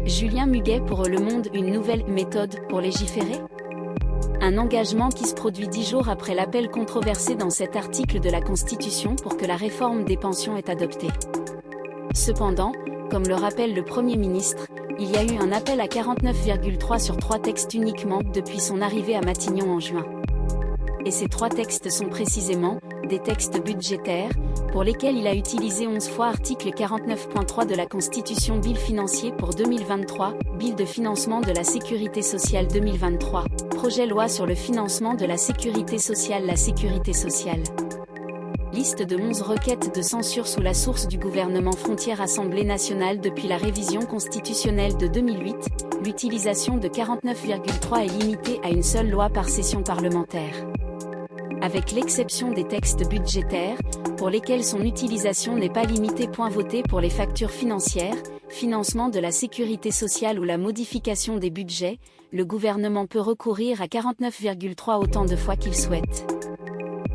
Julien Muguet pour Le Monde, une nouvelle méthode pour légiférer? Un engagement qui se produit 10 jours après l'appel controversé dans cet article de la Constitution pour que la réforme des pensions est adoptée. Cependant, comme le rappelle le Premier ministre, il y a eu un appel à 49,3 sur 3 textes uniquement depuis son arrivée à Matignon en juin. Et ces 3 textes sont précisément des textes budgétaires, pour lesquels il a utilisé 11 fois article 49.3 de la Constitution, bill financier pour 2023, bill de financement de la sécurité sociale 2023, projet loi sur le financement de la sécurité sociale, la sécurité sociale. Liste de 11 requêtes de censure sous la source du gouvernement frontière Assemblée nationale depuis la révision constitutionnelle de 2008, l'utilisation de 49,3 est limitée à une seule loi par session parlementaire. Avec l'exception des textes budgétaires, pour lesquels son utilisation n'est pas limitée. Voté pour les factures financières, financement de la sécurité sociale ou la modification des budgets, le gouvernement peut recourir à 49,3 autant de fois qu'il souhaite.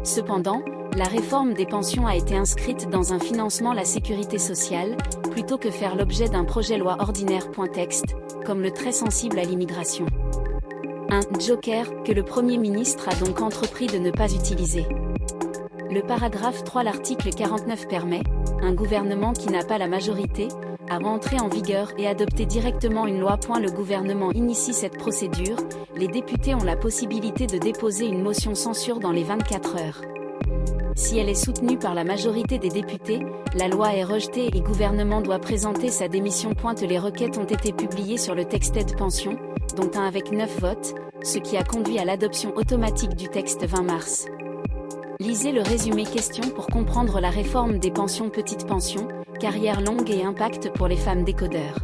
Cependant, la réforme des pensions a été inscrite dans un financement la sécurité sociale, plutôt que faire l'objet d'un projet loi ordinaire. Texte, comme le très sensible à l'immigration. Un joker que le Premier ministre a donc entrepris de ne pas utiliser. Le paragraphe 3 l'article 49 permet, un gouvernement qui n'a pas la majorité, à entrer en vigueur et adopter directement une loi. Le gouvernement initie cette procédure, les députés ont la possibilité de déposer une motion censure dans les 24 heures. Si elle est soutenue par la majorité des députés, la loi est rejetée et le gouvernement doit présenter sa démission. Les requêtes ont été publiées sur le texte aide pension, dont un avec 9 votes, ce qui a conduit à l'adoption automatique du texte 20 mars. Lisez le résumé question pour comprendre la réforme des pensions. Petite pension, carrière longue et impact pour les femmes décodeurs.